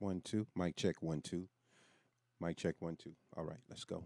1 2. Mic check 1 2. Mic check 1 2. All right, let's go.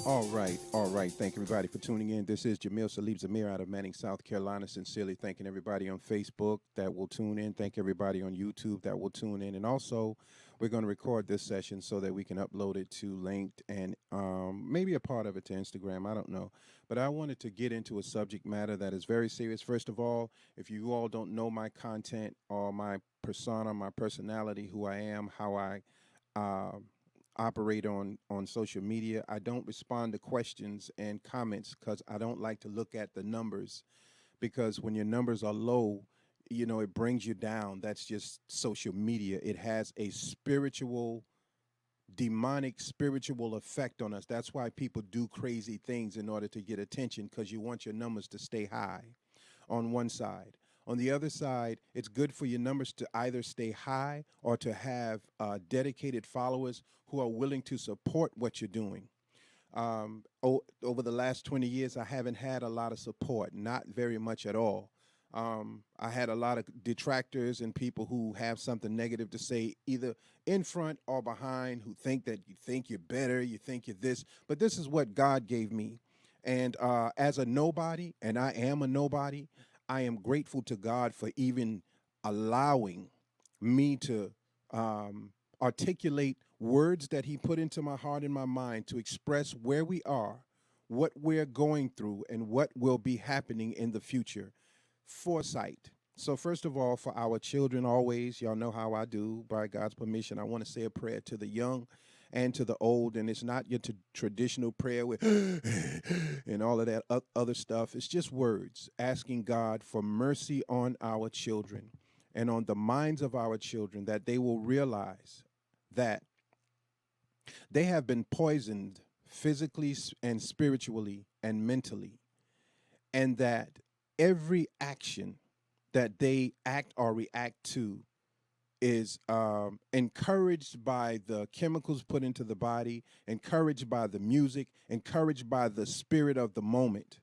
All right, all right. Thank everybody for tuning in. This is Jamil Salib Zamir out of Manning, South Carolina. Sincerely thanking everybody on Facebook that will tune in. Thank everybody on YouTube that will tune in. And also, we're going to record this session so that we can upload it to Linked and maybe a part of it to Instagram. I don't know. But I wanted to get into a subject matter that is very serious. First of all, if you all don't know my content or my persona, my personality, who I am, how I uh, operate on social media. I don't respond to questions and comments because I don't like to look at the numbers, because when your numbers are low, it brings you down. That's just social media. It has a demonic spiritual effect on us. That's why people do crazy things in order to get attention, because you want your numbers to stay high on one side. On the other side, it's good for your numbers to either stay high or to have dedicated followers who are willing to support what you're doing. Over the last 20 years, I haven't had a lot of support, not very much at all. I had a lot of detractors and people who have something negative to say, either in front or behind, who think that you think you're better, you think you're this. But this is what God gave me. And as a nobody, and I am a nobody, I am grateful to God for even allowing me to articulate words that He put into my heart and my mind to express where we are, what we're going through, and what will be happening in the future. Foresight. So, first of all, for our children, always, y'all know how I do, by God's permission, I want to say a prayer to the young and to the old. And it's not your traditional prayer with and all of that other stuff. It's just words asking God for mercy on our children and on the minds of our children, that they will realize that they have been poisoned physically and spiritually and mentally, and that every action that they act or react to is encouraged by the chemicals put into the body, encouraged by the music, encouraged by the spirit of the moment.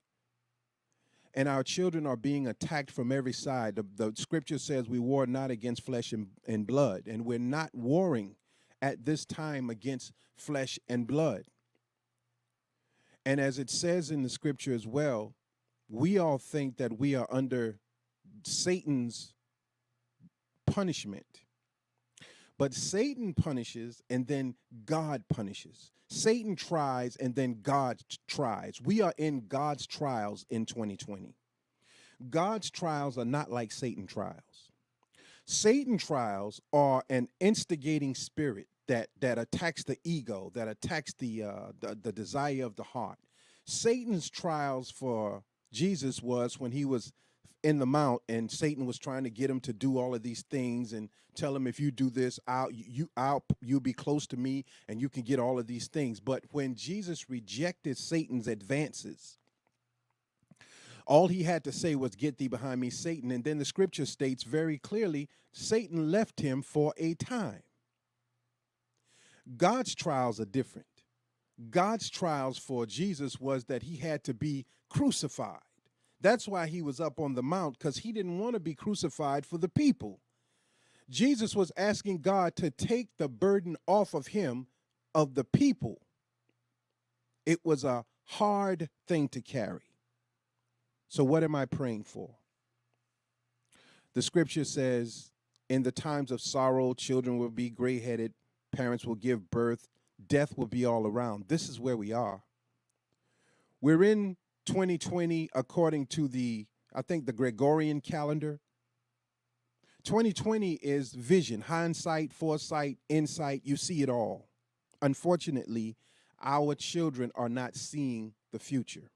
And our children are being attacked from every side. The scripture says we war not against flesh and blood, and we're not warring at this time against flesh and blood. And as it says in the scripture as well, we all think that we are under Satan's punishment. But Satan punishes and then God punishes. Satan tries and then God tries. We are in God's trials in 2020. God's trials are not like Satan trials. Satan trials are an instigating spirit that attacks the ego, that attacks the desire of the heart. Satan's trials for Jesus was when he was in the mount and Satan was trying to get him to do all of these things and tell him, if you do this, you'll be close to me and you can get all of these things. But when Jesus rejected Satan's advances, all he had to say was, "Get thee behind me, Satan." And then the scripture states very clearly, Satan left him for a time. God's trials are different. God's trials for Jesus was that he had to be crucified. That's why he was up on the mount, because he didn't want to be crucified for the people. Jesus was asking God to take the burden off of him, of the people. It was a hard thing to carry. So what am I praying for? The scripture says, in the times of sorrow, children will be gray-headed, parents will give birth, death will be all around. This is where we are. We're in 2020 according to I think the Gregorian calendar. 2020 is vision, hindsight, foresight, insight. You see it all. Unfortunately, our children are not seeing the future.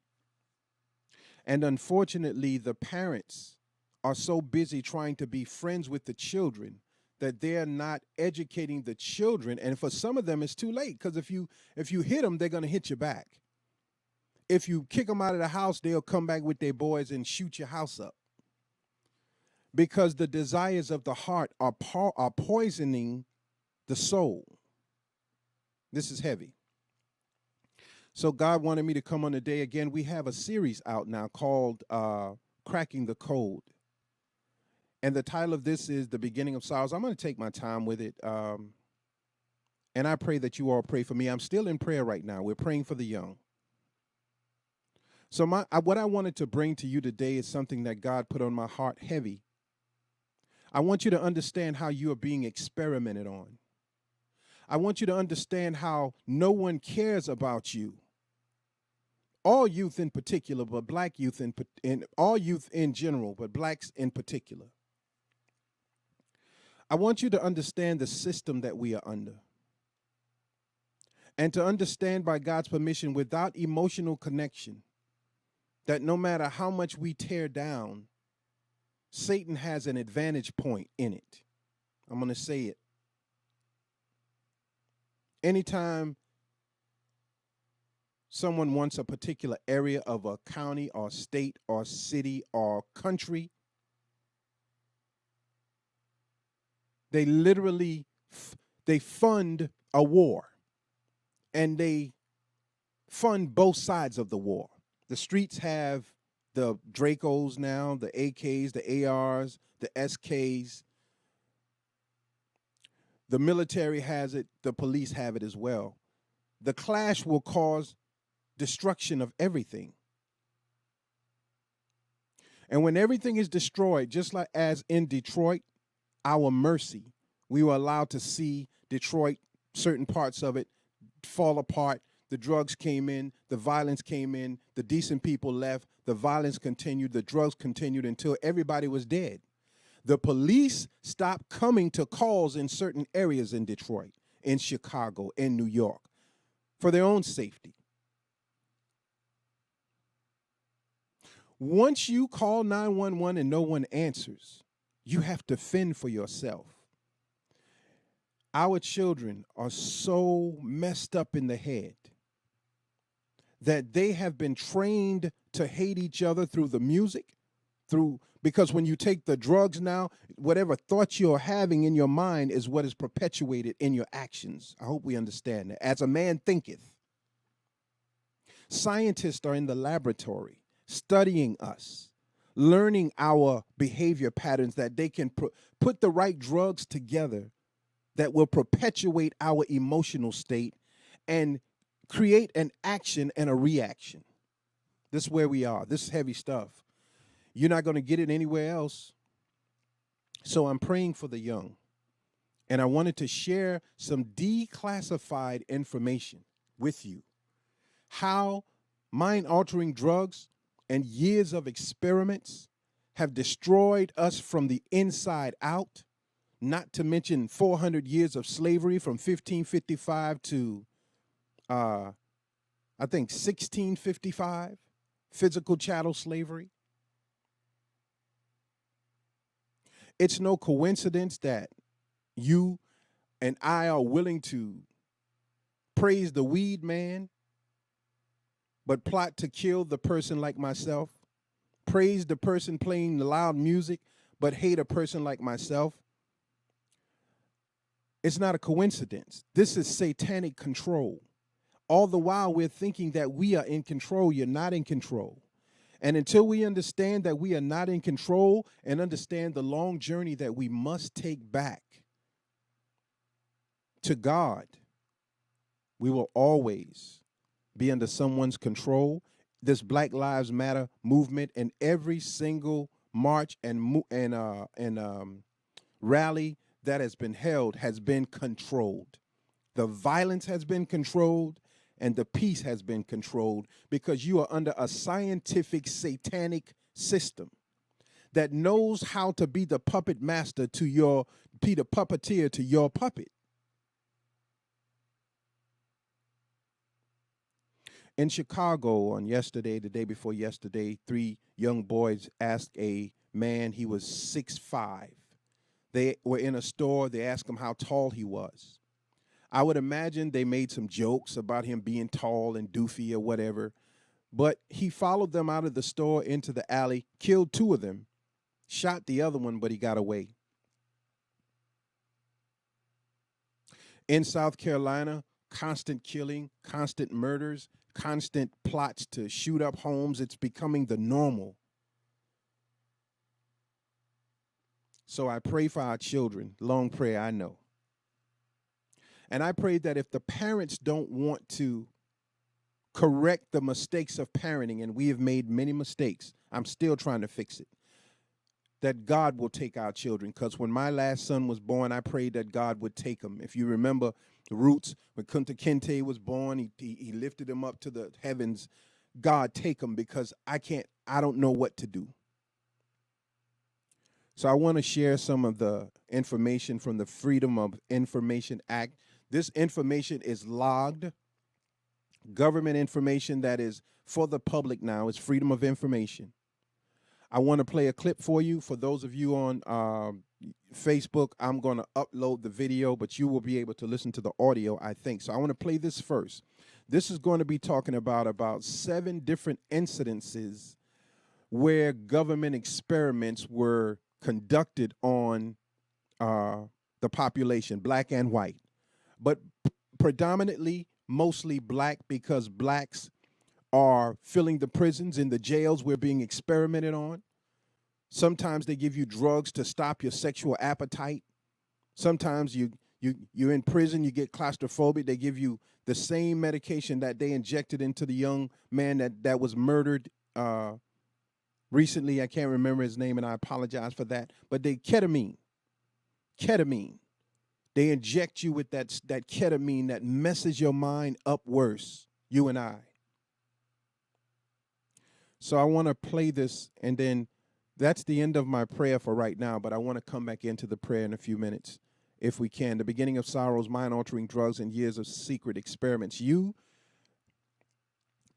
And unfortunately, the parents are so busy trying to be friends with the children that they're not educating the children. And for some of them, it's too late, because if you hit them, they're going to hit you back. If you kick them out of the house, they'll come back with their boys and shoot your house up, because the desires of the heart are poisoning the soul. This is heavy. So God wanted me to come on today. Again, we have a series out now called Cracking the Code. And the title of this is The Beginning of Sorrows. I'm going to take my time with it. And I pray that you all pray for me. I'm still in prayer right now. We're praying for the young. So what I wanted to bring to you today is something that God put on my heart heavy. I want you to understand how you are being experimented on. I want you to understand how no one cares about you. All youth in particular, but black youth in all youth in general, but blacks in particular. I want you to understand the system that we are under. And to understand, by God's permission, without emotional connection, that no matter how much we tear down, Satan has an advantage point in it. I'm going to say it. Anytime someone wants a particular area of a county or state or city or country, they literally they fund a war, and they fund both sides of the war. The streets have the Dracos now, the AKs, the ARs, the SKs. The military has it. The police have it as well. The clash will cause destruction of everything. And when everything is destroyed, just like as in Detroit, our mercy, we were allowed to see Detroit, certain parts of it, fall apart. The drugs came in, the violence came in, the decent people left, the violence continued, the drugs continued until everybody was dead. The police stopped coming to calls in certain areas in Detroit, in Chicago, in New York, for their own safety. Once you call 911 and no one answers, you have to fend for yourself. Our children are so messed up in the head that they have been trained to hate each other through the music, because when you take the drugs now, whatever thoughts you're having in your mind is what is perpetuated in your actions. I hope we understand that. As a man thinketh. Scientists are in the laboratory studying us, learning our behavior patterns, that they can put the right drugs together that will perpetuate our emotional state and create an action and a reaction. This is where we are. This is heavy stuff. You're not going to get it anywhere else. So I'm praying for the young. And I wanted to share some declassified information with you. How mind-altering drugs and years of experiments have destroyed us from the inside out, not to mention 400 years of slavery from 1555 to, I think, 1655, physical chattel slavery. It's no coincidence that you and I are willing to praise the weed man, but plot to kill the person like myself. Praise the person playing the loud music, but hate a person like myself. It's not a coincidence. This is satanic control. All the while we're thinking that we are in control. You're not in control. And until we understand that we are not in control and understand the long journey that we must take back to God, we will always be under someone's control. This Black Lives Matter movement and every single march and rally that has been held has been controlled. The violence has been controlled and the peace has been controlled, because you are under a scientific satanic system that knows how to be the puppet master to your, be the puppeteer to your puppet. In Chicago on yesterday, the day before yesterday, 3 young boys asked a man, he was 6'5". They were in a store. They asked him how tall he was. I would imagine they made some jokes about him being tall and doofy or whatever. But he followed them out of the store into the alley, killed 2 of them, shot the other one, but he got away. In South Carolina, constant killing, constant murders, constant plots to shoot up homes. It's becoming the normal. So I pray for our children. Long prayer, I know. And I pray that if the parents don't want to correct the mistakes of parenting, and we have made many mistakes, I'm still trying to fix it, that God will take our children. Because when my last son was born, I prayed that God would take him. If you remember the roots, when Kunta Kinte was born, he lifted him up to the heavens. God, take him, because I don't know what to do. So I want to share some of the information from the Freedom of Information Act. This information is logged. Government information that is for the public now. It's freedom of information. I want to play a clip for you. For those of you on Facebook, I'm going to upload the video, but you will be able to listen to the audio, I think. So I want to play this first. This is going to be talking about 7 different incidences where government experiments were conducted on the population, black and white, but predominantly mostly black, because blacks are filling the prisons. In the jails, we're being experimented on. Sometimes they give you drugs to stop your sexual appetite. Sometimes you're in prison, you get claustrophobic. They give you the same medication that they injected into the young man that was murdered recently. I can't remember his name, and I apologize for that. But ketamine. They inject you with that ketamine that messes your mind up worse, you and I. So I want to play this, and then that's the end of my prayer for right now, but I want to come back into the prayer in a few minutes, if we can. The beginning of sorrows, mind-altering drugs, and years of secret experiments. You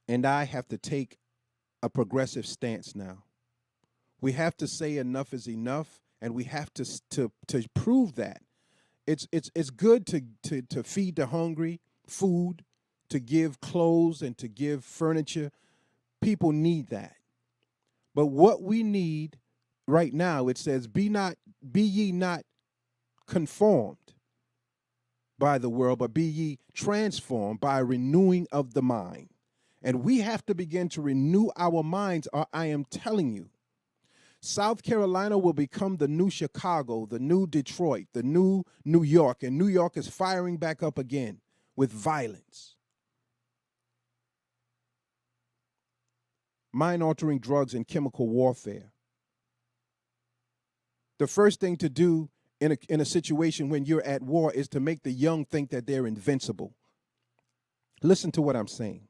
and I have to take a progressive stance now. We have to say enough is enough, and we have to prove that. It's good to feed the hungry, food, to give clothes, and to give furniture. People need that. But what we need right now, it says, be ye not conformed by the world, but be ye transformed by renewing of the mind. And we have to begin to renew our minds, or I am telling you, South Carolina will become the new Chicago, the new Detroit, the new New York, and New York is firing back up again with violence. Mind-altering drugs and chemical warfare. The first thing to do in a situation when you're at war is to make the young think that they're invincible. Listen to what I'm saying.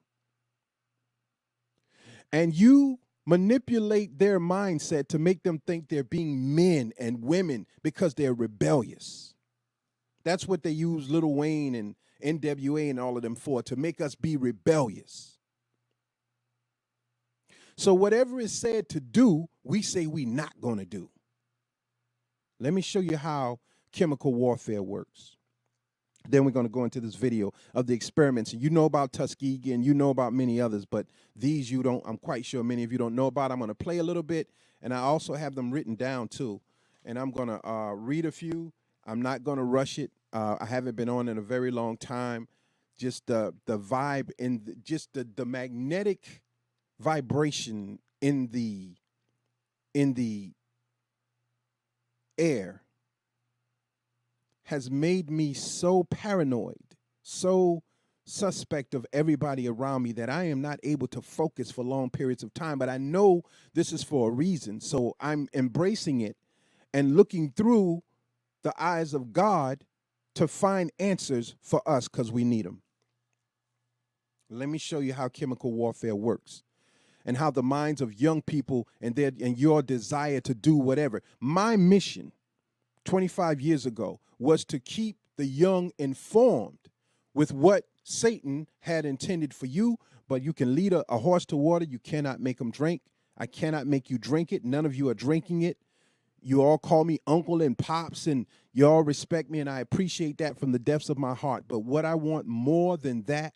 And you manipulate their mindset to make them think they're being men and women because they're rebellious. That's what they use Lil Wayne and NWA and all of them for, to make us be rebellious. So whatever is said to do, we say we're not going to do. Let me show you how chemical warfare works. Then we're going to go into this video of the experiments. You know about Tuskegee and you know about many others, but these you don't, I'm quite sure many of you don't know about. I'm going to play a little bit, and I also have them written down too. And I'm going to read a few. I'm not going to rush it. I haven't been on in a very long time. Just the vibe and just the magnetic vibration in the air has made me so paranoid, so suspect of everybody around me, that I am not able to focus for long periods of time. But I know this is for a reason, so I'm embracing it and looking through the eyes of God to find answers for us, because we need them. Let me show you how chemical warfare works and how the minds of young people and your desire to do whatever. My mission 25 years ago was to keep the young informed with what Satan had intended for you. But you can lead a horse to water. You cannot make them drink. I cannot make you drink it. None of you are drinking it. You all call me uncle and pops, and you all respect me, and I appreciate that from the depths of my heart. But what I want more than that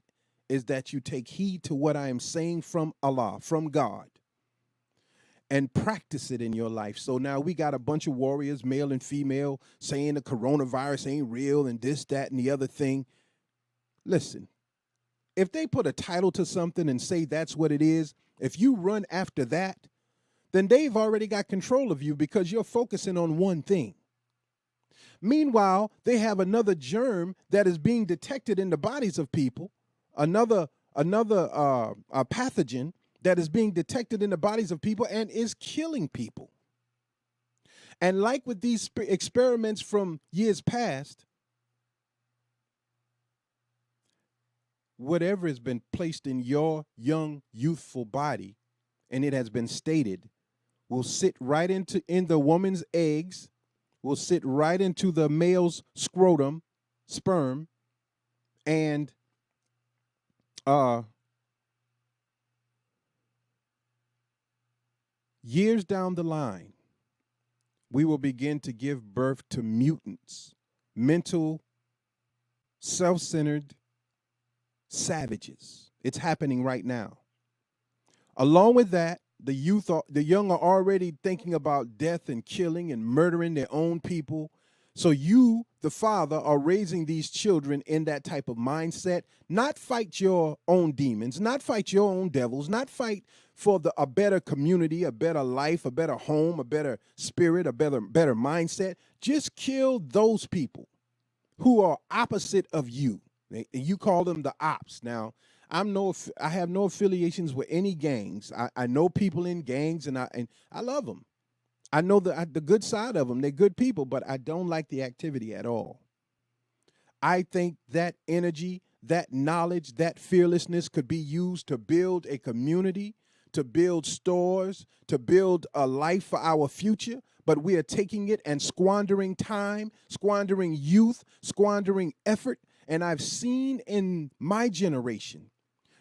is that you take heed to what I am saying from Allah, from God, and practice it in your life. So now we got a bunch of warriors, male and female, saying the coronavirus ain't real and this, that, and the other thing. Listen, if they put a title to something and say that's what it is, if you run after that, then they've already got control of you because you're focusing on one thing. Meanwhile, they have another germ that is being detected in the bodies of people, another pathogen that is being detected in the bodies of people and is killing people. And like with these experiments from years past, whatever has been placed in your young, youthful body, and it has been stated, will sit right in the woman's eggs, will sit right into the male's scrotum, sperm, and years down the line, we will begin to give birth to mutants, mental, self-centered savages. It's happening right now. Along with that, the young are already thinking about death and killing and murdering their own people. So you, the father, are raising these children in that type of mindset. Not fight your own demons, not fight your own devils, not fight for a better community, a better life, a better home, a better spirit, a better mindset. Just kill those people who are opposite of you. You call them the ops. Now, I have no affiliations with any gangs. I know people in gangs, and I love them. I know the good side of them. They're good people, but I don't like the activity at all. I think that energy, that knowledge, that fearlessness could be used to build a community, to build stores, to build a life for our future. But we are taking it and squandering time, squandering youth, squandering effort. And I've seen in my generation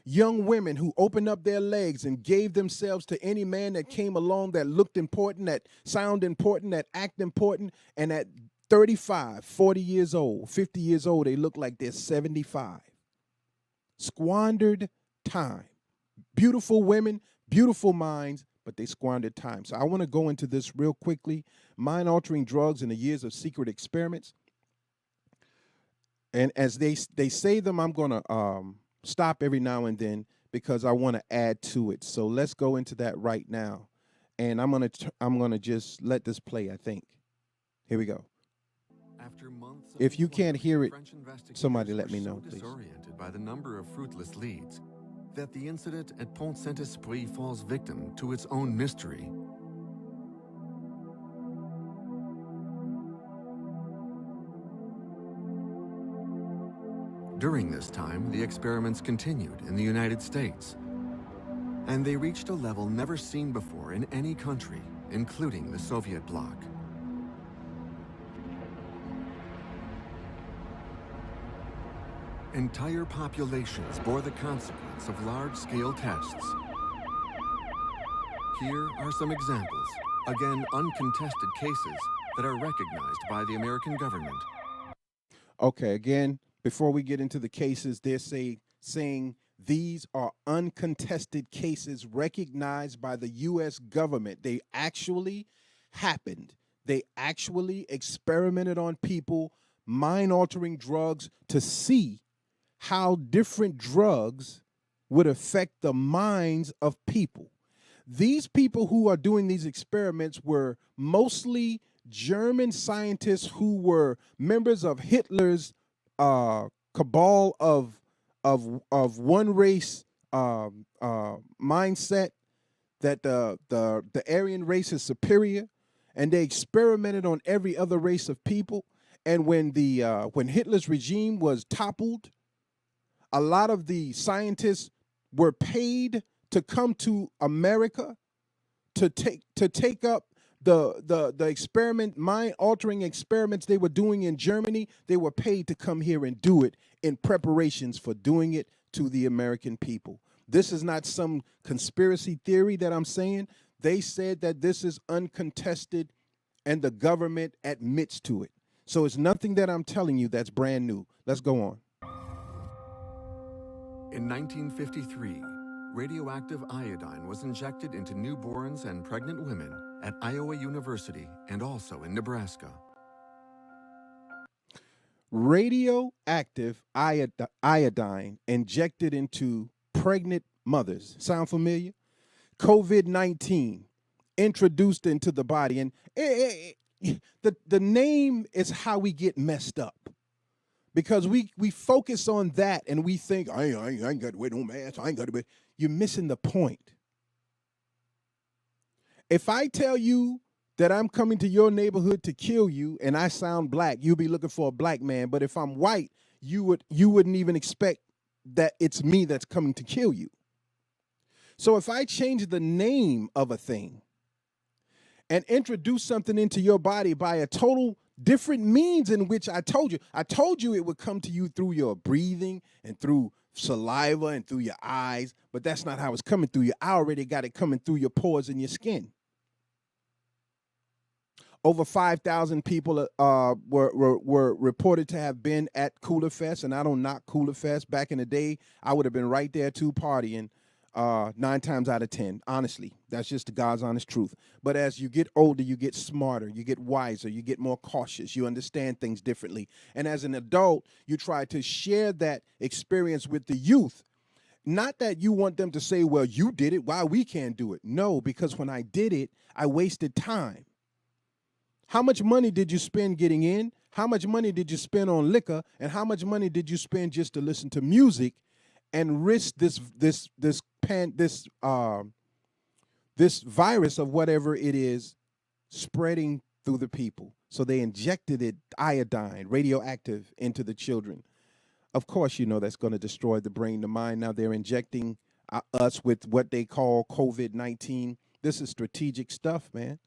young women who opened up their legs and gave themselves to any man that came along that looked important, that sounded important, that acted important. And at 35, 40 years old, 50 years old, they look like they're 75. Squandered time. Beautiful women, beautiful minds, but they squandered time. So I want to go into this real quickly. Mind-altering drugs and the years of secret experiments. And as they say them, I'm going to stop every now and then because I want to add to it. So let's go into that right now. And I'm going to just let this play, I think. Here we go. After months if you can't hear it, French investigators somebody let me were know, so please. disoriented by the number of fruitless leads that the incident at Pont Saint-Esprit falls victim to its own mystery. During this time, the experiments continued in the United States, and they reached a level never seen before in any country, including the Soviet bloc. Entire populations bore the consequence of large-scale tests. Here are some examples, again uncontested cases that are recognized by the American government. Okay, again, before we get into the cases, they're saying these are uncontested cases recognized by the U.S. government. They actually happened. They actually experimented on people, mind-altering drugs, to see how different drugs would affect the minds of people. These people who are doing these experiments were mostly German scientists who were members of Hitler's cabal of one race mindset, that the Aryan race is superior, and they experimented on every other race of people. And when Hitler's regime was toppled, a lot of the scientists were paid to come to America to take up the mind-altering experiments they were doing in Germany. They were paid to come here and do it in preparations for doing it to the American people. This is not some conspiracy theory that I'm saying. They said that this is uncontested and the government admits to it. So it's nothing that I'm telling you that's brand new. Let's go on. In 1953, radioactive iodine was injected into newborns and pregnant women at Iowa University and also in Nebraska. Radioactive iodine injected into pregnant mothers. Sound familiar? COVID-19 introduced into the body. And the name is how we get messed up. Because we focus on that and we think, I ain't got to wear no mask. I ain't got to wear. You're missing the point. If I tell you that I'm coming to your neighborhood to kill you and I sound black, you'll be looking for a black man. But if I'm white, you wouldn't even expect that it's me that's coming to kill you. So if I change the name of a thing and introduce something into your body by a total different means in which I told you it would come to you through your breathing and through saliva and through your eyes, but that's not how it's coming through you. I already got it coming through your pores and your skin. Over 5,000 people were reported to have been at Cooler Fest, and I don't knock Cooler Fest. Back in the day, I would have been right there too, partying 9 times out of 10. Honestly, that's just the God's honest truth. But as you get older, you get smarter, you get wiser, you get more cautious, you understand things differently. And as an adult, you try to share that experience with the youth. Not that you want them to say, well, you did it, why we can't do it. No, because when I did it, I wasted time. How much money did you spend getting in? How much money did you spend on liquor? And how much money did you spend just to listen to music and risk this virus of whatever it is spreading through the people? So they injected it, iodine, radioactive, into the children. Of course, you know that's going to destroy the brain, the mind. Now they're injecting us with what they call COVID-19. This is strategic stuff, man.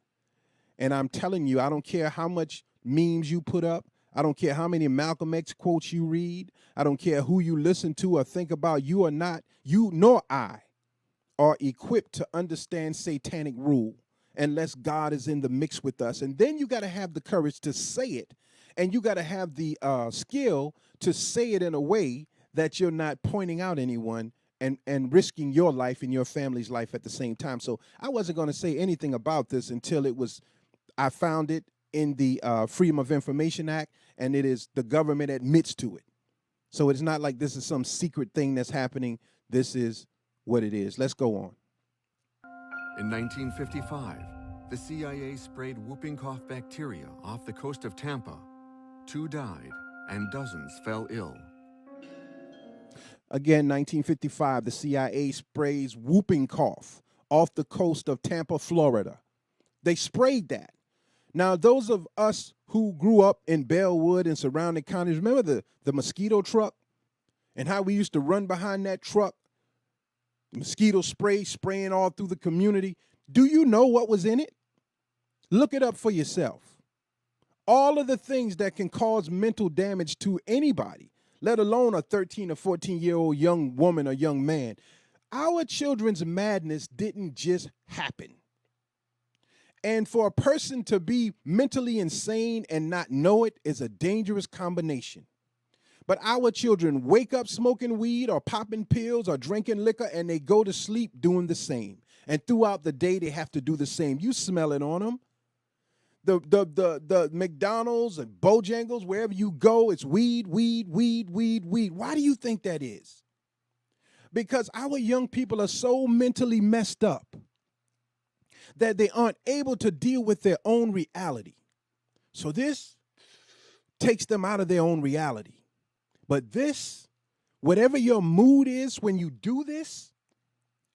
And I'm telling you, I don't care how much memes you put up. I don't care how many Malcolm X quotes you read. I don't care who you listen to or think about. You nor I are equipped to understand satanic rule unless God is in the mix with us. And then you got to have the courage to say it. And you got to have the skill to say it in a way that you're not pointing out anyone and risking your life and your family's life at the same time. So I wasn't going to say anything about this until I found it in the Freedom of Information Act, and it is the government admits to it. So it's not like this is some secret thing that's happening. This is what it is. Let's go on. In 1955, the CIA sprayed whooping cough bacteria off the coast of Tampa. 2 died, and dozens fell ill. Again, 1955, the CIA sprays whooping cough off the coast of Tampa, Florida. They sprayed that. Now, those of us who grew up in Bellwood and surrounding counties, remember the mosquito truck and how we used to run behind that truck, mosquito spray spraying all through the community. Do you know what was in it? Look it up for yourself. All of the things that can cause mental damage to anybody, let alone a 13 or 14-year-old young woman or young man. Our children's madness didn't just happen. And for a person to be mentally insane and not know it is a dangerous combination. But our children wake up smoking weed or popping pills or drinking liquor, and they go to sleep doing the same. And throughout the day, they have to do the same. You smell it on them. The McDonald's and Bojangles, wherever you go, it's weed, weed, weed, weed, weed. Why do you think that is? Because our young people are so mentally messed up that they aren't able to deal with their own reality. So this takes them out of their own reality. But this, whatever your mood is when you do this,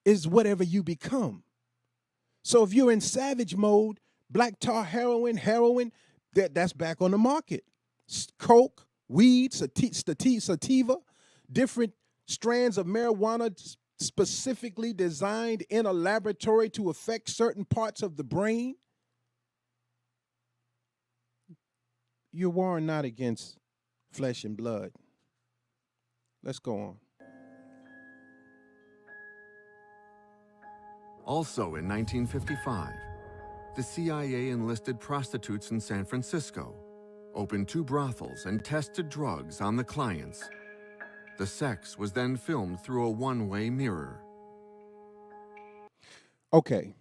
is whatever you become. So if you're in savage mode, black tar heroin, that's back on the market. Coke, weed, sativa, different strands of marijuana specifically designed in a laboratory to affect certain parts of the brain. You're warring not against flesh and blood. Let's go on. Also in 1955, the CIA enlisted prostitutes in San Francisco, opened 2 brothels, and tested drugs on the clients. The sex was then filmed through a one-way mirror. Okay.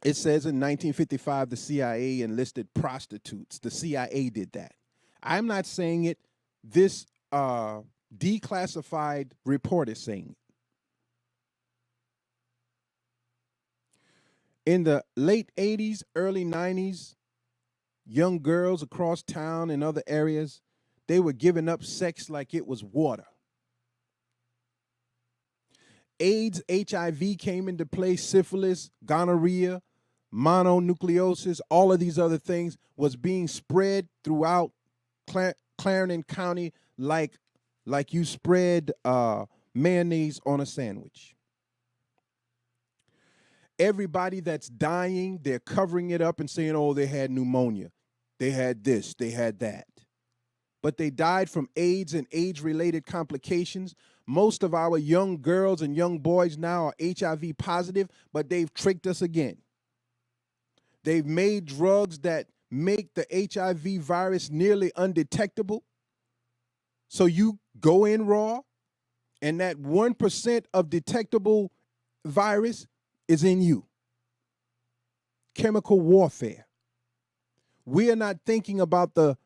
It says in 1955, the CIA enlisted prostitutes. The CIA did that. I'm not saying it. This declassified report is saying it. In the late 80s, early 90s, young girls across town and other areas, they were giving up sex like it was water. AIDS, HIV came into play, syphilis, gonorrhea, mononucleosis, all of these other things was being spread throughout Clarendon County like you spread mayonnaise on a sandwich. Everybody that's dying, they're covering it up and saying, oh, they had pneumonia. They had this, they had that. But they died from AIDS and AIDS-related complications. Most of our young girls and young boys now are HIV positive, but they've tricked us again. They've made drugs that make the HIV virus nearly undetectable. So you go in raw, and that 1% of detectable virus is in you. Chemical warfare. We are not thinking about the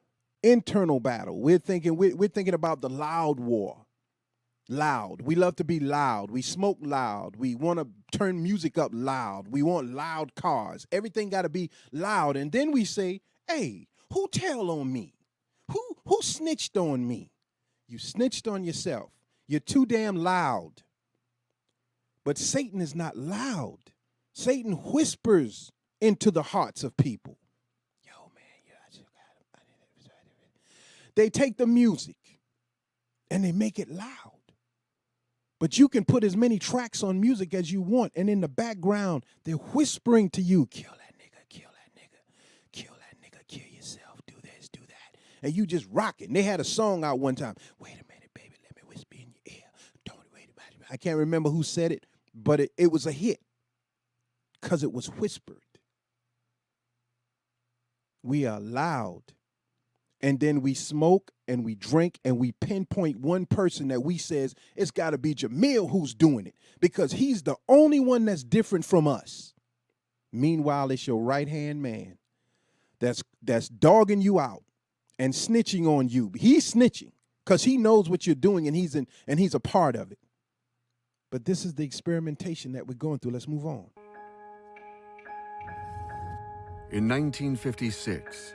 internal battle. We're thinking about the loud war. Loud. We love to be loud. We smoke loud. We want to turn music up loud. We want loud cars. Everything got to be loud. And then we say, hey, who tell on me? Who snitched on me? You snitched on yourself. You're too damn loud. But Satan is not loud. Satan whispers into the hearts of people. Yo, man, they take the music and they make it loud. But you can put as many tracks on music as you want, and in the background, they're whispering to you, kill that nigga, kill that nigga, kill that nigga, kill yourself, do this, do that. And you just rock it. And they had a song out one time. Wait a minute, baby, let me whisper in your ear. Don't wait about it. I can't remember who said it, but it was a hit because it was whispered. We are loud. And then we smoke and we drink and we pinpoint one person that we says it's got to be Jamil who's doing it because he's the only one that's different from us. Meanwhile, it's your right-hand man that's dogging you out and snitching on you. He's snitching because he knows what you're doing and he's a part of it. But this is the experimentation that we're going through. Let's move on. In 1956,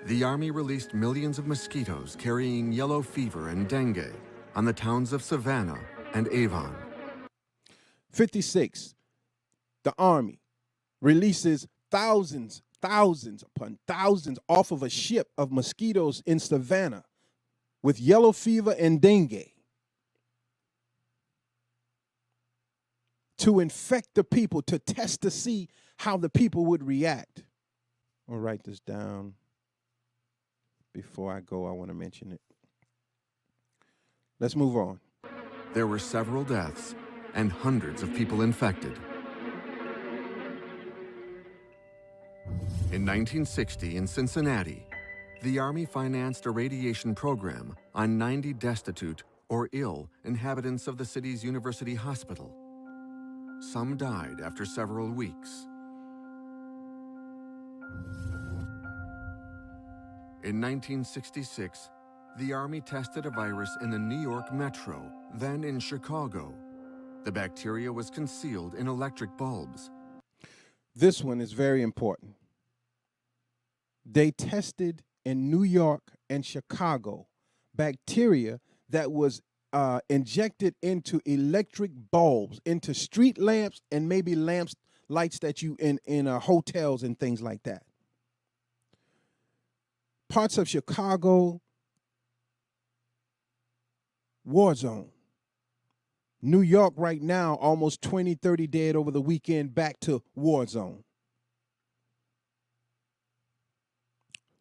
the Army released millions of mosquitoes carrying yellow fever and dengue on the towns of Savannah and Avon. 56, the Army releases thousands upon thousands off of a ship of mosquitoes in Savannah with yellow fever and dengue to infect the people, to test to see how the people would react. I'll write this down. Before I go, I want to mention it. Let's move on. There were several deaths and hundreds of people infected. In 1960, in Cincinnati, the Army financed a radiation program on 90 destitute or ill inhabitants of the city's university hospital. Some died after several weeks. In 1966, the Army tested a virus in the New York Metro, then in Chicago. The bacteria was concealed in electric bulbs. This one is very important. They tested in New York and Chicago bacteria that was injected into electric bulbs, into street lamps and maybe lights that you in hotels and things like that. Parts of Chicago, war zone. New York right now, almost 20, 30 dead over the weekend, back to war zone.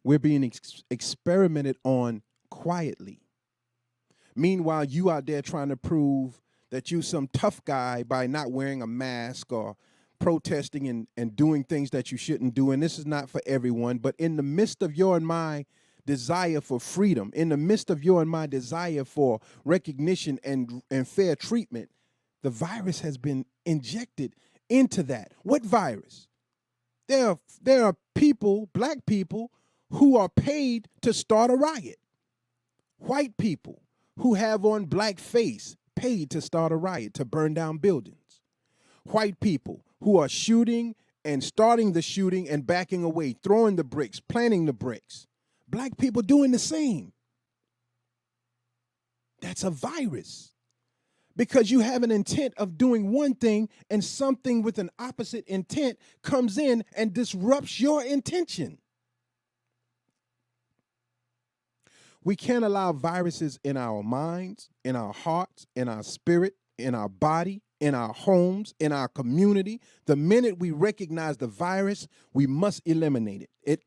We're being experimented on quietly. Meanwhile, you out there trying to prove that you some tough guy by not wearing a mask or protesting and doing things that you shouldn't do. And this is not for everyone, but in the midst of your and my desire for freedom, in the midst of your and my desire for recognition and fair treatment, the virus has been injected into that. What virus? There are people, black people, who are paid to start a riot. White people who have on black face paid to start a riot, to burn down buildings. White people who are shooting and starting the shooting and backing away, throwing the bricks, planting the bricks. Black people doing the same. That's a virus. Because you have an intent of doing one thing and something with an opposite intent comes in and disrupts your intention. We can't allow viruses in our minds, in our hearts, in our spirit, in our body, in our homes, in our community. The minute we recognize the virus, we must eliminate it.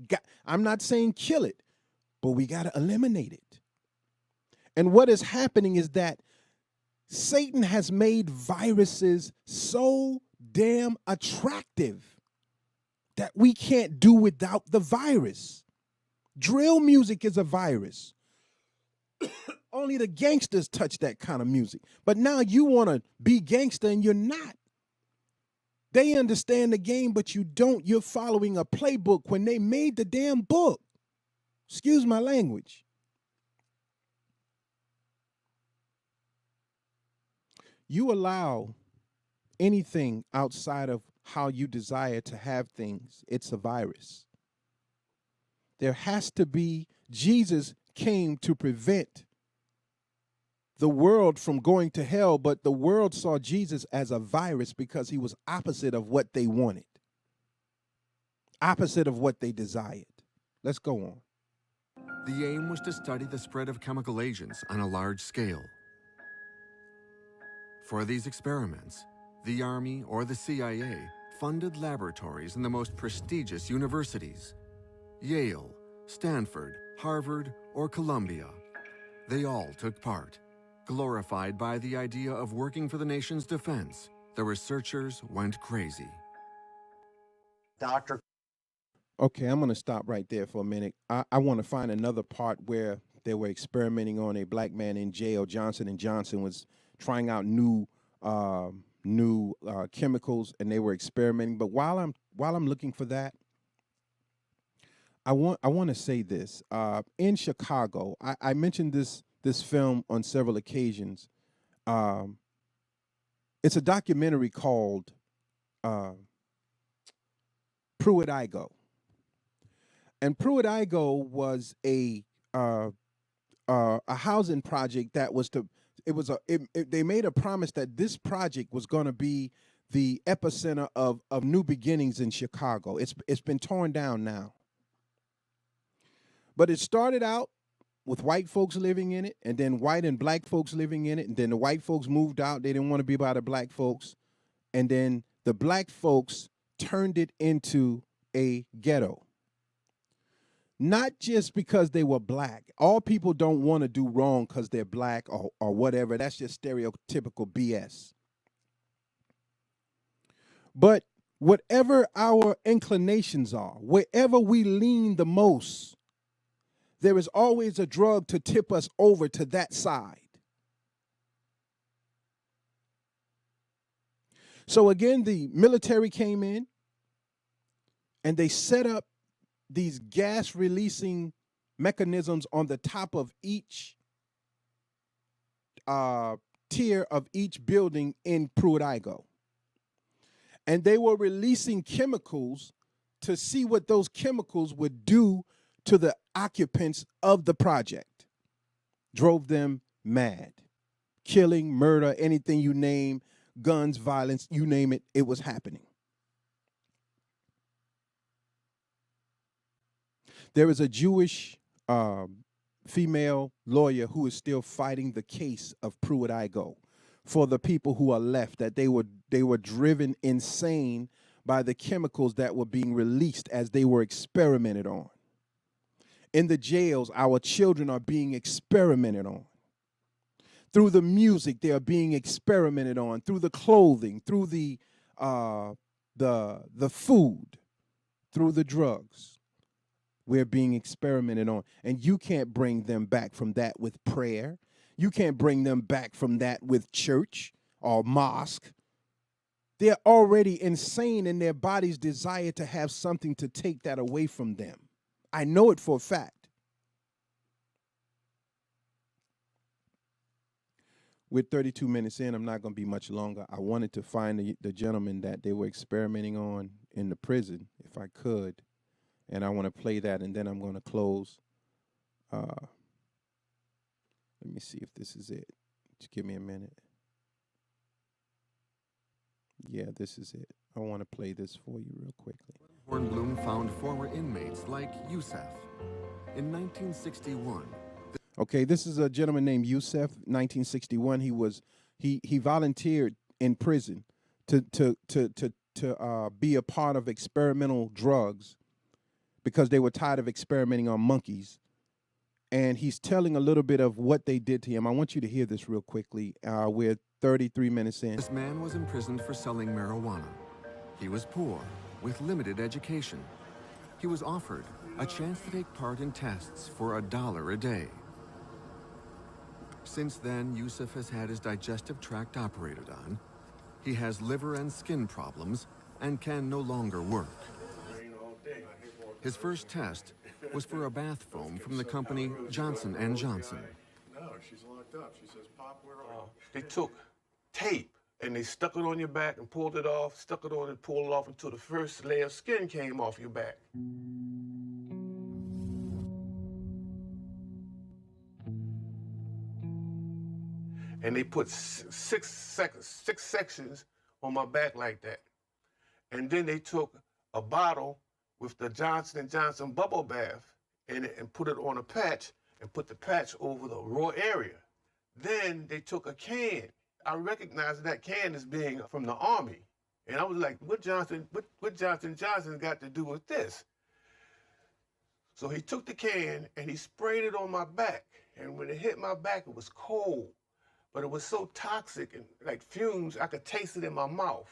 I'm not saying kill it, but we got to eliminate it. And what is happening is that Satan has made viruses so damn attractive that we can't do without the virus. Drill music is a virus. Only the gangsters touch that kind of music. But now you want to be gangster and you're not. They understand the game, but you don't. You're following a playbook when they made the damn book. Excuse my language. You allow anything outside of how you desire to have things, it's a virus. There has to be, Jesus came to prevent the world from going to hell, but the world saw Jesus as a virus because he was opposite of what they wanted, opposite of what they desired. Let's go on. The aim was to study the spread of chemical agents on a large scale. For these experiments, the Army or the CIA funded laboratories in the most prestigious universities: Yale, Stanford, Harvard, or Columbia. They all took part. Glorified by the idea of working for the nation's defense, the researchers went crazy. Doctor. Okay, I'm going to stop right there for a minute. I want to find another part where they were experimenting on a black man in jail. Johnson & Johnson was trying out new chemicals, and they were experimenting. But while I'm looking for that, I want to say this. In Chicago, I mentioned this film on several occasions. It's a documentary called Pruitt-Igoe. And Pruitt-Igoe was a housing project that was they made a promise that this project was going to be the epicenter of new beginnings in Chicago. It's been torn down now. But it started out with white folks living in it, and then white and black folks living in it, and then the white folks moved out. They didn't want to be by the black folks. And then the black folks turned it into a ghetto. Not just because they were black. All people don't want to do wrong because they're black or whatever. That's just stereotypical BS. But whatever our inclinations are, wherever we lean the most, there is always a drug to tip us over to that side. So again, the military came in and they set up these gas releasing mechanisms on the top of each tier of each building in Pruitt-Igoe. And they were releasing chemicals to see what those chemicals would do to the occupants of the project. Drove them mad. Killing, murder, anything you name, guns, violence, you name it, it was happening. There is a Jewish female lawyer who is still fighting the case of Pruitt-Igoe for the people who are left, that they were driven insane by the chemicals that were being released as they were experimented on. In the jails, our children are being experimented on. Through the music, they are being experimented on. Through the clothing, through the the food, through the drugs. We're being experimented on. And you can't bring them back from that with prayer. You can't bring them back from that with church or mosque. They're already insane in their body's desire to have something to take that away from them. I know it for a fact. We're 32 minutes in. I'm not going to be much longer. I wanted to find the gentleman that they were experimenting on in the prison, if I could. And I want to play that, and then I'm going to close. Let me see if this is it. Just give me a minute. Yeah, this is it. I want to play this for you real quickly. Hornbloom found former inmates like Youssef. In 1961, okay, this is a gentleman named Youssef. 1961, he volunteered in prison to be a part of experimental drugs because they were tired of experimenting on monkeys. And he's telling a little bit of what they did to him. I want you to hear this real quickly. We're 33 minutes in. This man was imprisoned for selling marijuana. He was poor, with limited education. He was offered a chance to take part in tests for $1 a day. Since then, Youssef has had his digestive tract operated on. He has liver and skin problems and can no longer work. His first test was for a bath foam from the company Johnson & Johnson. No, she's locked up. She says, Pop, where are you? They took tape and they stuck it on your back and pulled it off, stuck it on and pulled it off until the first layer of skin came off your back. And they put six sections on my back like that. And then they took a bottle with the Johnson & Johnson bubble bath in it and put it on a patch and put the patch over the raw area. Then they took a can. I recognized that can as being from the Army. And I was like, what Johnson Johnson got to do with this? So he took the can and he sprayed it on my back. And when it hit my back, it was cold. But it was so toxic and like fumes, I could taste it in my mouth.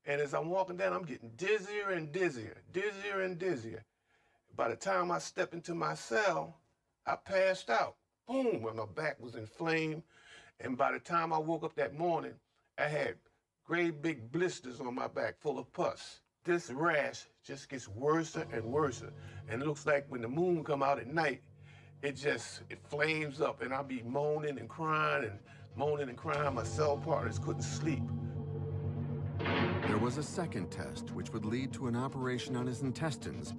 And as I'm walking down, I'm getting dizzier and dizzier, dizzier and dizzier. By the time I stepped into my cell, I passed out. Boom, and my back was inflamed. And by the time I woke up that morning, I had great big blisters on my back full of pus. This rash just gets worse and worse. And it looks like when the moon come out at night, it flames up and I'll be moaning and crying. My cell partners couldn't sleep. There was a second test, which would lead to an operation on his intestines.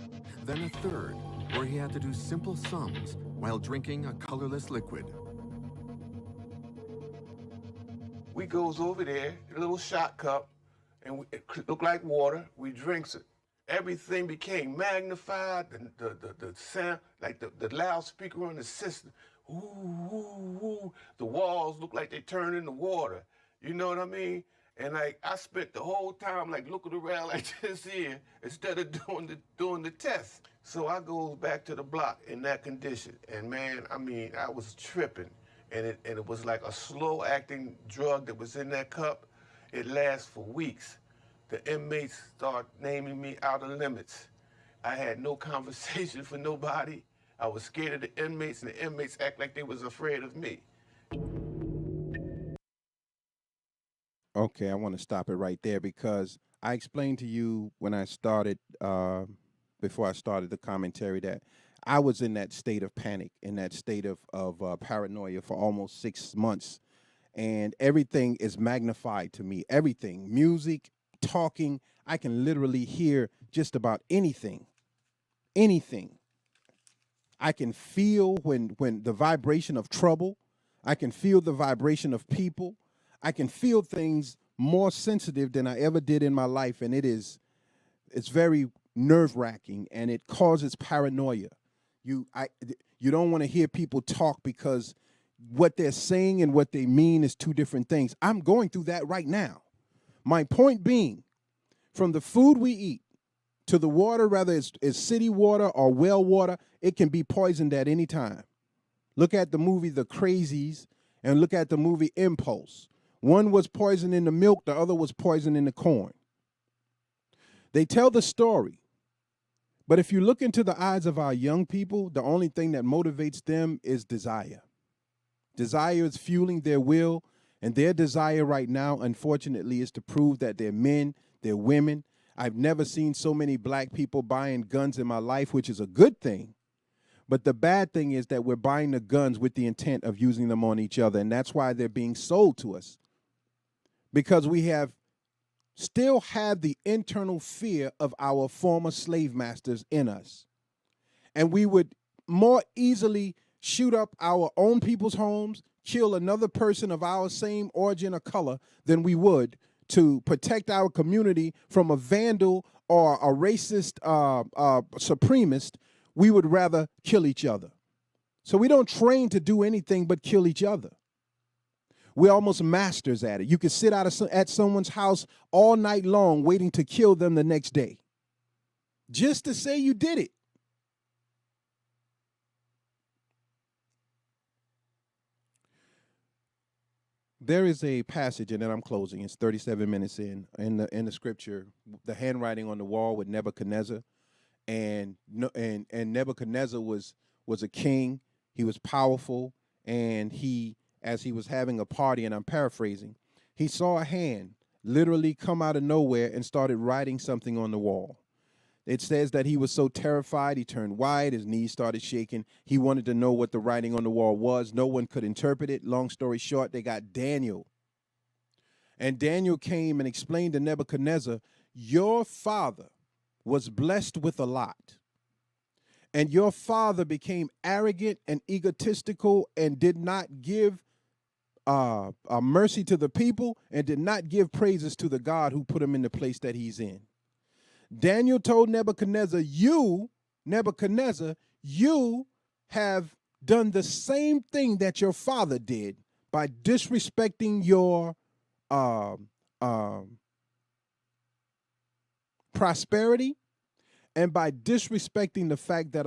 Then a third, where he had to do simple sums while drinking a colorless liquid. We goes over there, a little shot cup, and it looked like water. We drinks it. Everything became magnified. The sound, like the loudspeaker on the system. Ooh, ooh, ooh. The walls look like they turned into water. You know what I mean? And like I spent the whole time like looking around like this here instead of doing the test. So I goes back to the block in that condition. And man, I mean, I was tripping. And it was like a slow acting drug that was in that cup. It lasts for weeks. The inmates start naming me out of limits. I had no conversation for nobody. I was scared of the inmates, and the inmates act like they was afraid of me. Okay, I want to stop it right there because I explained to you when I started, before I started the commentary, that I was in that state of panic, in that state of paranoia for almost 6 months. And everything is magnified to me. Everything, music, talking, I can literally hear just about anything. Anything. I can feel when the vibration of trouble. I can feel the vibration of people. I can feel things more sensitive than I ever did in my life. And it's very nerve-wracking, and it causes paranoia. You don't want to hear people talk because what they're saying and what they mean is two different things. I'm going through that right now. My point being, from the food we eat to the water, whether it's city water or well water, it can be poisoned at any time. Look at the movie The Crazies and look at the movie Impulse. One was poison in the milk, the other was poison in the corn. They tell the story. But if you look into the eyes of our young people, the only thing that motivates them is desire. Desire is fueling their will, and their desire right now, unfortunately, is to prove that they're men, they're women. I've never seen so many black people buying guns in my life, which is a good thing. But the bad thing is that we're buying the guns with the intent of using them on each other, and that's why they're being sold to us. Because we still have the internal fear of our former slave masters in us. And we would more easily shoot up our own people's homes, kill another person of our same origin or color than we would to protect our community from a vandal or a racist supremacist. We would rather kill each other. So we don't train to do anything but kill each other. We're almost masters at it. You can sit at someone's house all night long waiting to kill them the next day, just to say you did it. There is a passage, and then I'm closing. It's 37 minutes in the scripture, the handwriting on the wall with Nebuchadnezzar, and Nebuchadnezzar was a king. He was powerful, and as he was having a party, and I'm paraphrasing, he saw a hand literally come out of nowhere and started writing something on the wall. It says that he was so terrified, he turned white, his knees started shaking. He wanted to know what the writing on the wall was. No one could interpret it. Long story short, they got Daniel. And Daniel came and explained to Nebuchadnezzar, your father was blessed with a lot. And your father became arrogant and egotistical and did not give mercy to the people and did not give praises to the God who put him in the place that he's in. Daniel told Nebuchadnezzar, you have done the same thing that your father did by disrespecting your prosperity and by disrespecting the fact that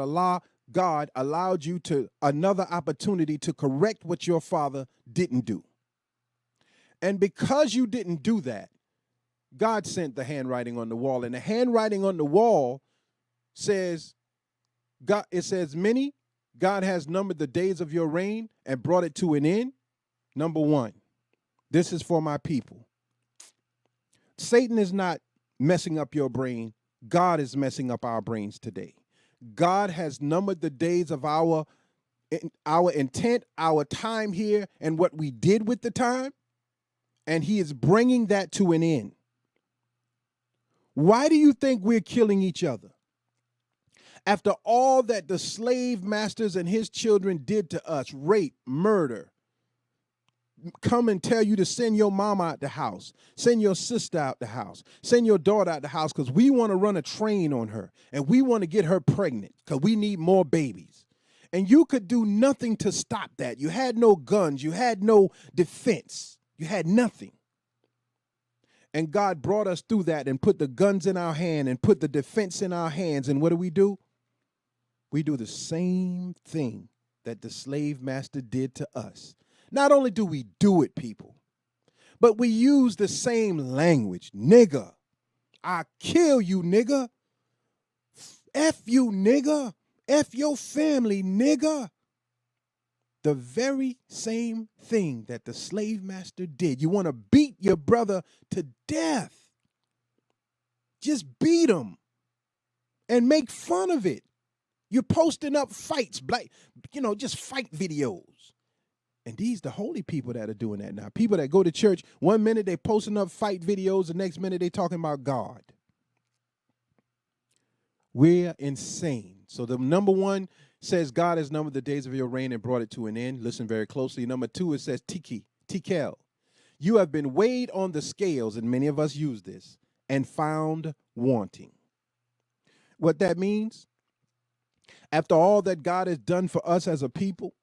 God allowed you another opportunity to correct what your father didn't do. And because you didn't do that, God sent the handwriting on the wall. And the handwriting on the wall says, many, God has numbered the days of your reign and brought it to an end. Number one, this is for my people. Satan is not messing up your brain. God is messing up our brains today. God has numbered the days of our intent, our time here, and what we did with the time, and he is bringing that to an end. Why do you think we're killing each other? After all that the slave masters and his children did to us, rape, murder, come and tell you to send your mama out the house, send your sister out the house, send your daughter out the house because we want to run a train on her and we want to get her pregnant because we need more babies. And you could do nothing to stop that. You had no guns. You had no defense. You had nothing. And God brought us through that and put the guns in our hand and put the defense in our hands. And what do? We do the same thing that the slave master did to us. Not only do we do it, people, but we use the same language. Nigga. I kill you, nigga. F you, nigga. F your family, nigga. The very same thing that the slave master did. You want to beat your brother to death. Just beat him and make fun of it. You're posting up fights, just fight videos. And these the holy people that are doing that now. People that go to church, 1 minute they posting up fight videos, the next minute they talking about God. We're insane. So the number one says God has numbered the days of your reign and brought it to an end. Listen very closely. Number two, it says tikel. You have been weighed on the scales, and many of us use this, and found wanting. What that means, after all that God has done for us as a people,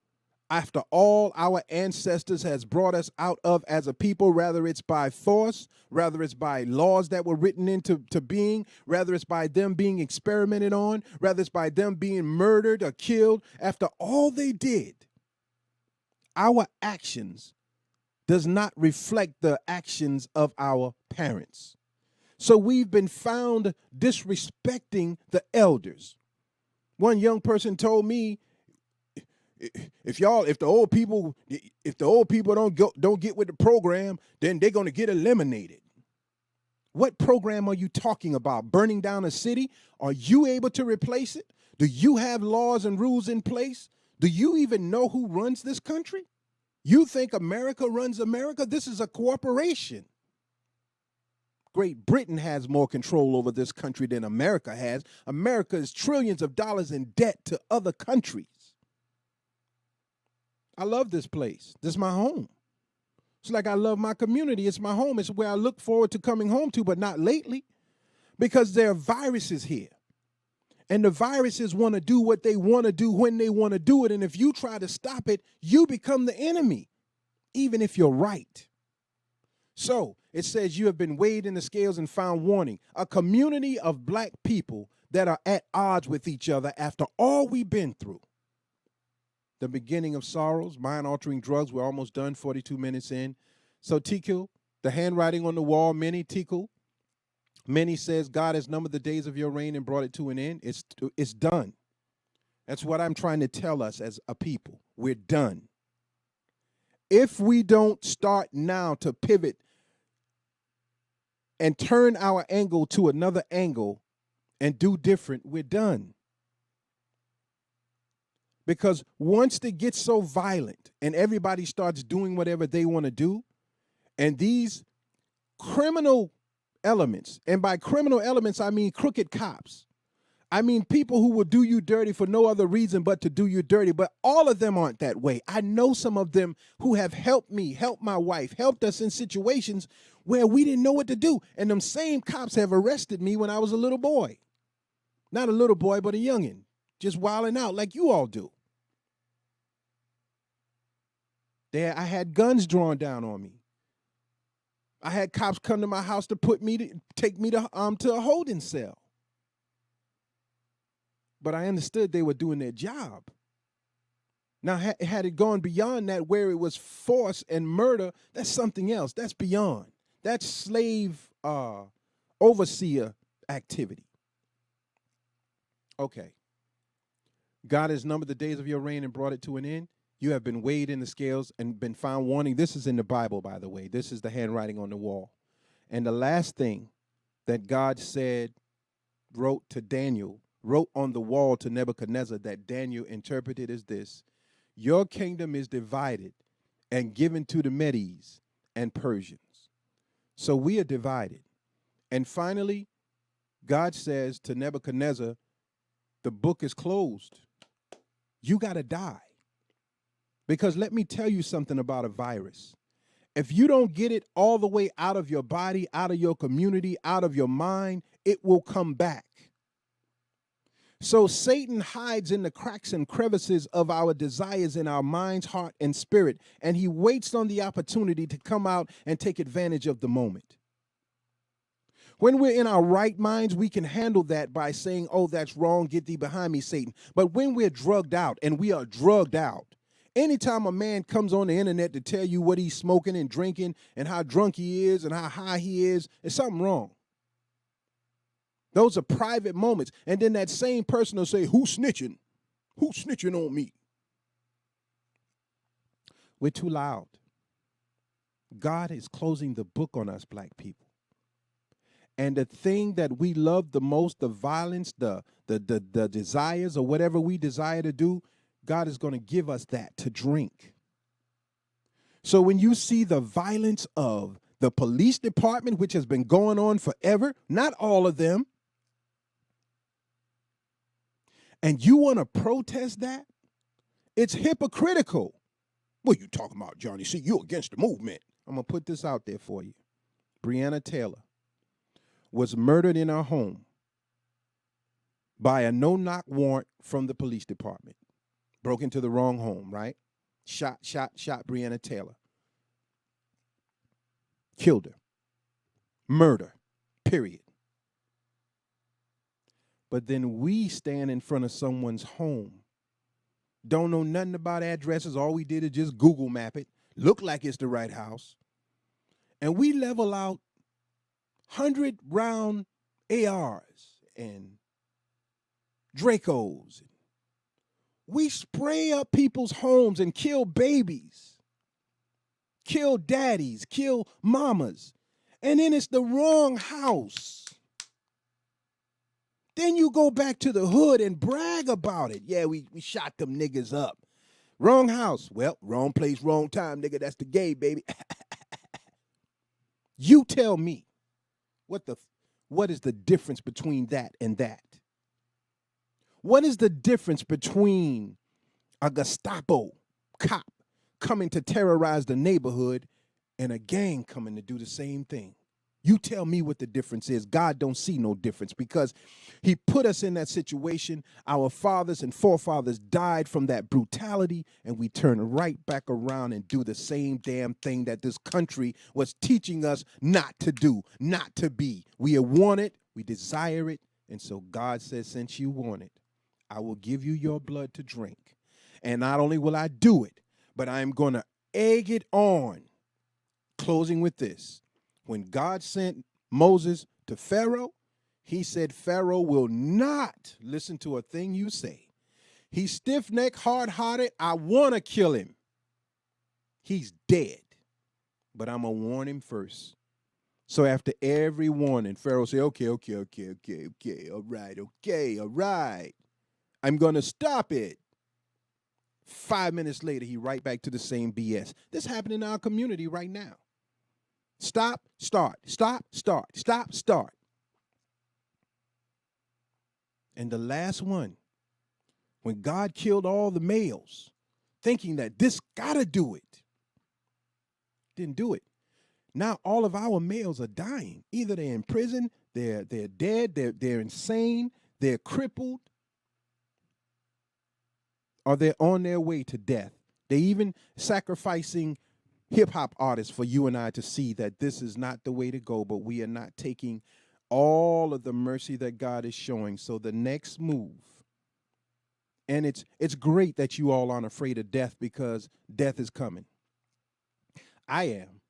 after all our ancestors has brought us out of as a people, whether it's by force, whether it's by laws that were written into being, whether it's by them being experimented on, whether it's by them being murdered or killed, after all they did, our actions does not reflect the actions of our parents. So we've been found disrespecting the elders. One young person told me, if the old people don't get with the program, then they're going to get eliminated. What program are you talking about? Burning down a city? Are you able to replace it? Do you have laws and rules in place? Do you even know who runs this country? You think America runs America? This is a corporation. Great Britain has more control over this country than America has. America is trillions of dollars in debt to other countries. I love this place. This is my home. It's like I love my community. It's my home. It's where I look forward to coming home to, but not lately, because there are viruses here. And the viruses want to do what they want to do when they want to do it. And if you try to stop it, you become the enemy, even if you're right. So it says you have been weighed in the scales and found wanting. A community of black people that are at odds with each other after all we've been through. The beginning of sorrows, mind-altering drugs. We're almost done, 42 minutes in. So Tiku, the handwriting on the wall, Tiku. Many says, God has numbered the days of your reign and brought it to an end. It's done. That's what I'm trying to tell us as a people. We're done. If we don't start now to pivot and turn our angle to another angle and do different, we're done. Because once it gets so violent and everybody starts doing whatever they want to do, and these criminal elements, and by criminal elements, I mean crooked cops. I mean people who will do you dirty for no other reason but to do you dirty, but all of them aren't that way. I know some of them who have helped me, helped my wife, helped us in situations where we didn't know what to do. And them same cops have arrested me when I was a little boy. Not a little boy, but a youngin', just wilding out like you all do. I had guns drawn down on me. I had cops come to my house to take me to a holding cell. But I understood they were doing their job. Now, had it gone beyond that, where it was force and murder, that's something else. That's beyond. That's slave overseer activity. Okay. God has numbered the days of your reign and brought it to an end. You have been weighed in the scales and been found wanting. This is in the Bible, by the way. This is the handwriting on the wall. And the last thing that God wrote on the wall to Nebuchadnezzar, that Daniel interpreted as this: your kingdom is divided and given to the Medes and Persians. So we are divided. And finally, God says to Nebuchadnezzar, the book is closed. You got to die. Because let me tell you something about a virus. If you don't get it all the way out of your body, out of your community, out of your mind, it will come back. So Satan hides in the cracks and crevices of our desires in our minds, heart, and spirit, and he waits on the opportunity to come out and take advantage of the moment. When we're in our right minds, we can handle that by saying, oh, that's wrong, get thee behind me, Satan. But when we're drugged out, and we are drugged out, anytime a man comes on the internet to tell you what he's smoking and drinking and how drunk he is and how high he is, there's something wrong. Those are private moments. And then that same person will say, who's snitching? Who's snitching on me? We're too loud. God is closing the book on us, black people. And the thing that we love the most, the violence, the desires, or whatever we desire to do, God is going to give us that to drink. So when you see the violence of the police department, which has been going on forever, not all of them, and you want to protest that, it's hypocritical. What are you talking about, Johnny? See, you're against the movement. I'm going to put this out there for you. Breonna Taylor was murdered in her home by a no-knock warrant from the police department. Broke into the wrong home, right? Shot Breonna Taylor. Killed her. Murder, period. But then we stand in front of someone's home. Don't know nothing about addresses. All we did is just Google map it. Look like it's the right house. And we level out 100-round ARs and Dracos. We spray up people's homes and kill babies, kill daddies, kill mamas. And then it's the wrong house. Then you go back to the hood and brag about it. Yeah, we shot them niggas up. Wrong house. Well, wrong place, wrong time, nigga. That's the gay, baby. You tell me what is the difference between that and that? What is the difference between a Gestapo cop coming to terrorize the neighborhood and a gang coming to do the same thing? You tell me what the difference is. God don't see no difference because he put us in that situation. Our fathers and forefathers died from that brutality, and we turn right back around and do the same damn thing that this country was teaching us not to do, not to be. We want it, we desire it, and so God says, since you want it, I will give you your blood to drink. And not only will I do it, but I'm going to egg it on. Closing with this. When God sent Moses to Pharaoh, he said, Pharaoh will not listen to a thing you say. He's stiff-necked, hard-hearted. I want to kill him. He's dead. But I'm going to warn him first. So after every warning, Pharaoh said, okay, all right. I'm going to stop it. 5 minutes later, he right back to the same BS. This happened in our community right now. Stop, start, stop, start, stop, start. And the last one, when God killed all the males, thinking that this gotta do it, didn't do it. Now all of our males are dying. Either they're in prison, they're dead, they're insane, they're crippled, or they're on their way to death. They even sacrificing hip-hop artists for you and I to see that this is not the way to go, but we are not taking all of the mercy that God is showing. So the next move, and it's great that you all aren't afraid of death because death is coming. I am.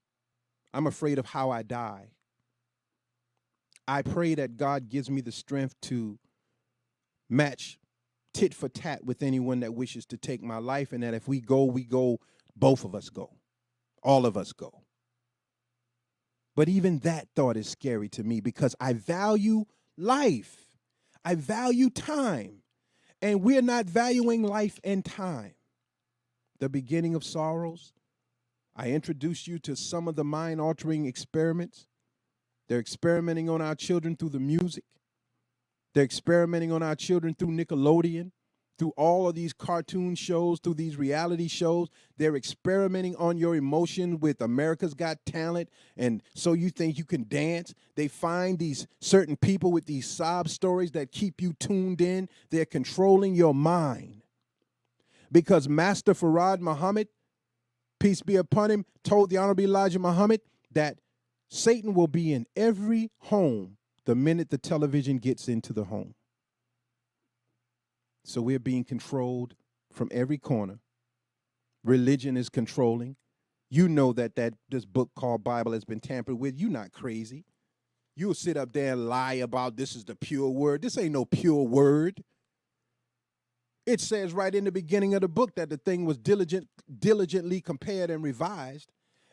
I'm afraid of how I die. I pray that God gives me the strength to match tit for tat with anyone that wishes to take my life, and that if we go, both of us go. All of us go. But even that thought is scary to me because I value life. I value time. And we're not valuing life and time. The beginning of sorrows. I introduced you to some of the mind-altering experiments. They're experimenting on our children through the music. They're experimenting on our children through Nickelodeon, through all of these cartoon shows, through these reality shows. They're experimenting on your emotion with America's Got Talent, and So You Think You Can Dance. They find these certain people with these sob stories that keep you tuned in. They're controlling your mind. Because Master Farad Muhammad, peace be upon him, told the Honorable Elijah Muhammad that Satan will be in every home the minute the television gets into the home. So we're being controlled from every corner. Religion is controlling. You know that this book called Bible has been tampered with. You're not crazy. You'll sit up there and lie about this is the pure word. This ain't no pure word. It says right in the beginning of the book that the thing was diligently compared and revised,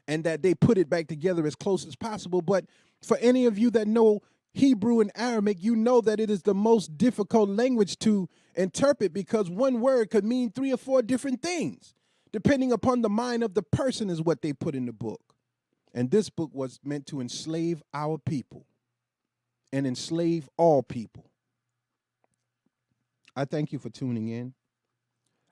and that they put it back together as close as possible. But for any of you that know Hebrew and Aramaic, you know that it is the most difficult language to interpret because one word could mean 3 or 4 different things. Depending upon the mind of the person is what they put in the book. And this book was meant to enslave our people and enslave all people. I thank you for tuning in.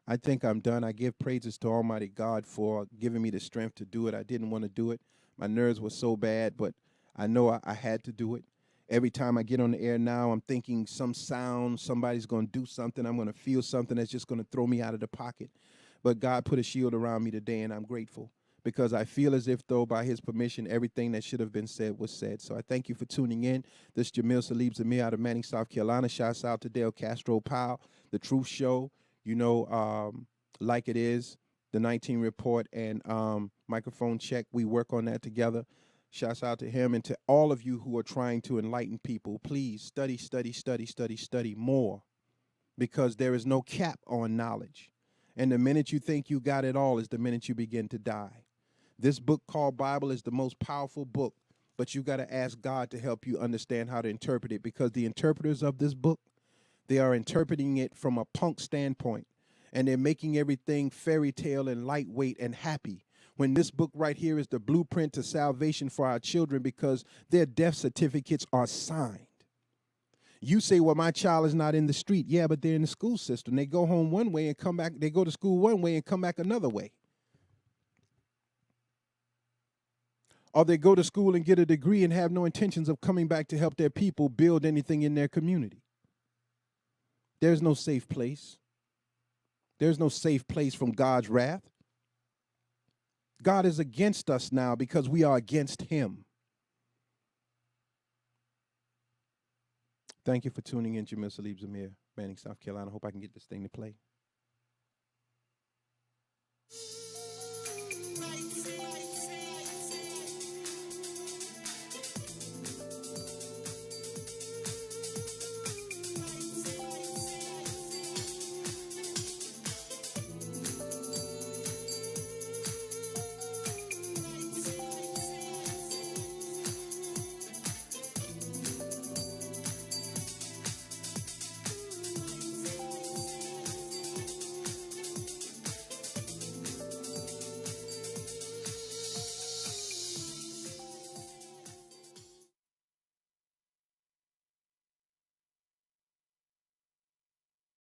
I think I'm done. I give praises to Almighty God for giving me the strength to do it. I didn't want to do it. My nerves were so bad, but I know I had to do it. Every time I get on the air now, I'm thinking some sound, somebody's going to do something. I'm going to feel something that's just going to throw me out of the pocket. But God put a shield around me today, and I'm grateful because I feel as if, though, by his permission, everything that should have been said was said. So I thank you for tuning in. This is Jamil Salib Zamir out of Manning, South Carolina. Shouts out to Dale Castro Powell, The Truth Show, Like It Is, The 19 Report, and Microphone Check. We work on that together. Shouts out to him and to all of you who are trying to enlighten people. Please study, study, study, study, study more, because there is no cap on knowledge. And the minute you think you got it all is the minute you begin to die. This book called Bible is the most powerful book, but you got to ask God to help you understand how to interpret it, because the interpreters of this book, they are interpreting it from a punk standpoint, and they're making everything fairy tale and lightweight and happy, when this book right here is the blueprint to salvation for our children, because their death certificates are signed. You say, well, my child is not in the street. Yeah, but they're in the school system. They go home one way and come back. They go to school one way and come back another way. Or they go to school and get a degree and have no intentions of coming back to help their people build anything in their community. There's no safe place. There's no safe place from God's wrath. God is against us now because we are against him. Thank you for tuning in, Jamil Salib Zamir, Manning, South Carolina. Hope I can get this thing to play.